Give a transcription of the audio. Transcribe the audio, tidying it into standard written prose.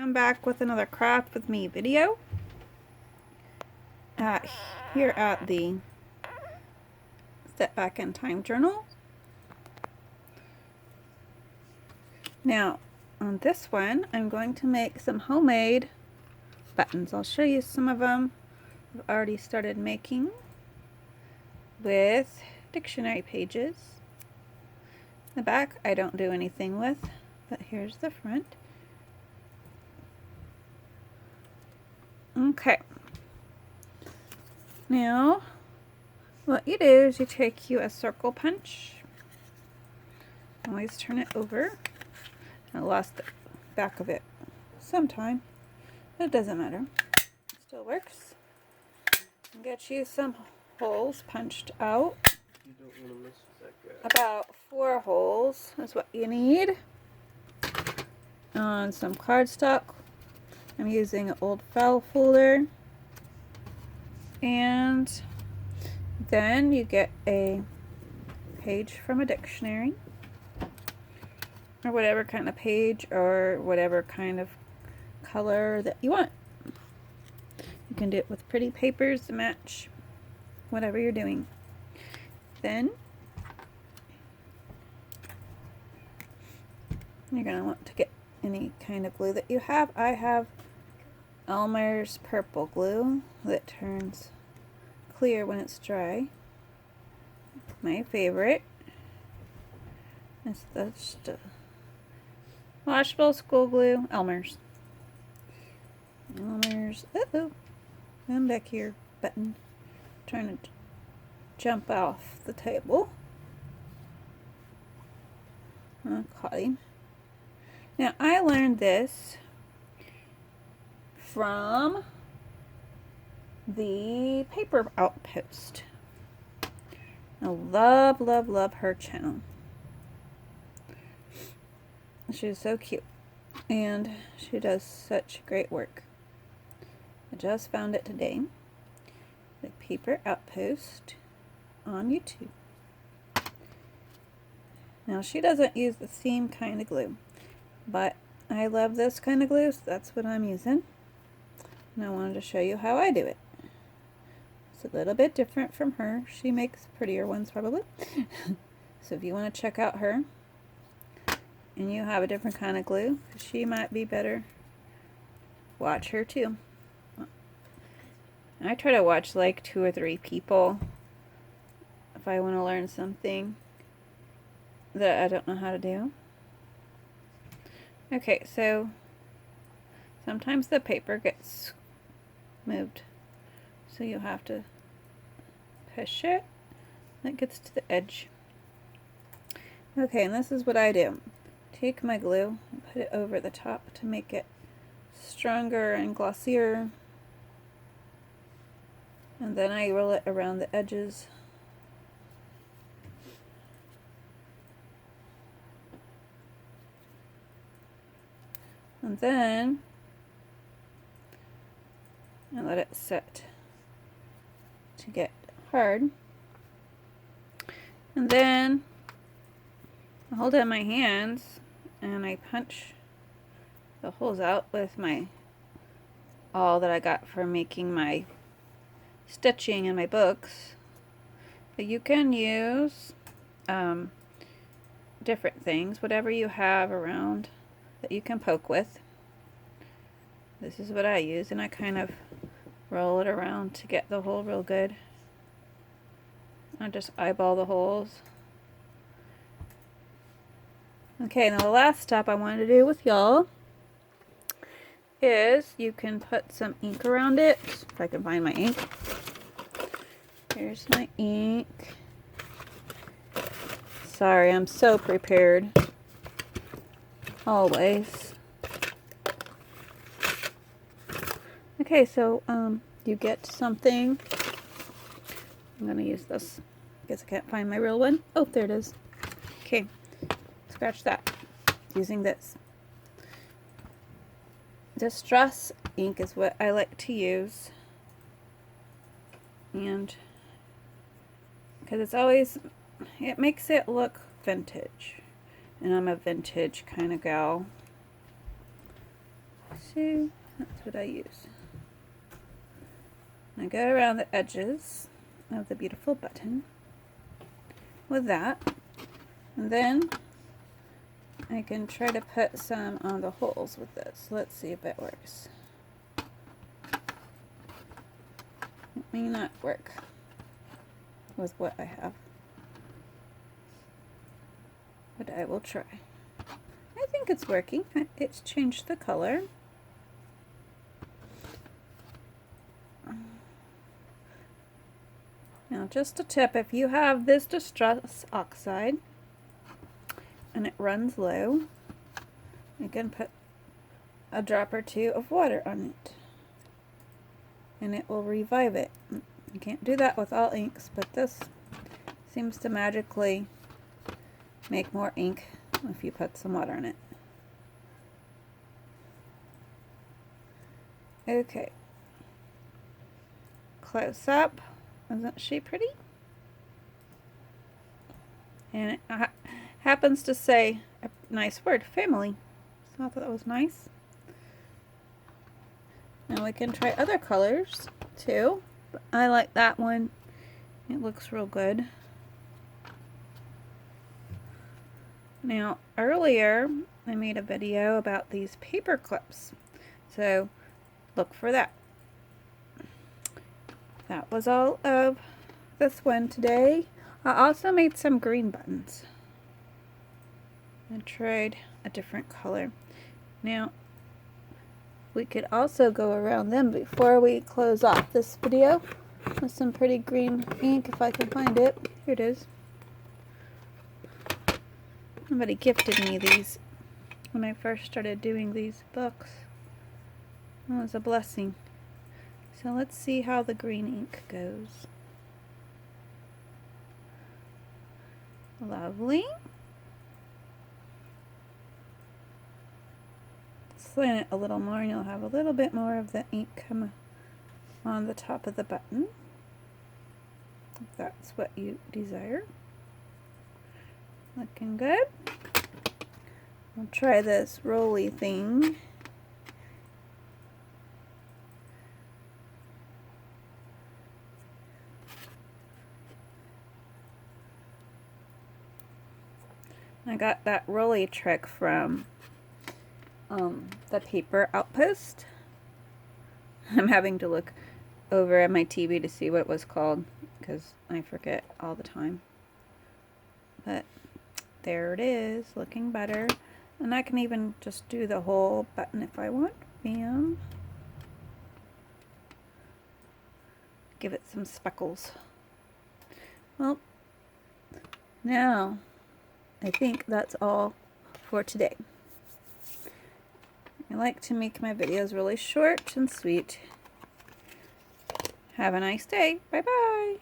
I'm back with another craft with me video here at the Step Back in Time journal. Now on this one I'm going to make some homemade buttons. I'll show you some of them I've already started making with dictionary pages. The back I don't do anything with, but here's the front. Okay, now what you do is you take a circle punch, always turn it over. I lost the back of it sometime, but it doesn't matter, it still works. And get you some holes punched out. You don't want to miss that guy. About 4 holes is what you need. On some cardstock, I'm using an old file folder, and then you get a page from a dictionary, or whatever kind of page or whatever kind of color that you want. You can do it with pretty papers to match whatever you're doing. Then you're going to want to get any kind of glue that you have. I have Elmer's purple glue that turns clear when it's dry. My favorite. It's just washable school glue. Elmer's. Uh-oh. I'm back here. Button. Trying to jump off the table. Caught him. Now I learned this from the Paper Outpost. I love her channel. She's so cute and she does such great work. I just found it today. The Paper Outpost on YouTube. Now she doesn't use the same kind of glue, but I love this kind of glue, so that's what I'm using. And I wanted to show you how I do it. It's a little bit different from her. She makes prettier ones probably. So if you want to check out her and you have a different kind of glue, she might be better, watch her too. I try to watch like 2 or 3 people if I want to learn something that I don't know how to do. Okay, so sometimes the paper gets moved, so you have to push it and it gets to the edge. Okay, and this is what I do. Take my glue and put it over the top to make it stronger and glossier, and then I roll it around the edges. And then I let it set to get hard. And then I hold it in my hands and I punch the holes out with my awl that I got for making my stitching in my books. But you can use different things, whatever you have around that you can poke with. This is what I use, and I kind of roll it around to get the hole real good. I just eyeball the holes. Okay, now the last step I wanted to do with y'all is you can put some ink around it. If I can find my ink. Here's my ink. Sorry, I'm so prepared. Always. Okay, so you get something. I'm gonna use this. Guess I can't find my real one. Oh, there it is. Okay, scratch that. Using this. Distress ink is what I like to use, and because it makes it look vintage, and I'm a vintage kind of gal. 2. That's what I use. I go around the edges of the beautiful button with that, and then I can try to put some on the holes with this. Let's see if it works. It may not work with what I have, but I will try. I think it's working. It's changed the color. Now just a tip, if you have this distress oxide and it runs low, you can put a drop or 2 of water on it and it will revive it. You can't do that with all inks, but this seems to magically make more ink if you put some water in it. Okay, close up. Isn't she pretty? And it happens to say a nice word, family. So I thought that was nice. Now we can try other colors too. But I like that one. It looks real good. Now earlier I made a video about these paper clips. So look for that. That was all of this one today. I also made some green buttons. I tried a different color. Now, we could also go around them before we close off this video with some pretty green ink, if I can find it. Here it is. Somebody gifted me these when I first started doing these books. It was a blessing. So let's see how the green ink goes. Lovely. Slant it a little more and you'll have a little bit more of the ink come on the top of the button, if that's what you desire. Looking good. I'll try this rolly thing. I got that rolly trick from the Paper Outpost. I'm having to look over at my TV to see what it was called because I forget all the time. But there it is, looking better. And I can even just do the whole button if I want. Bam. Give it some speckles. Well, now I think that's all for today. I like to make my videos really short and sweet. Have a nice day. Bye-bye.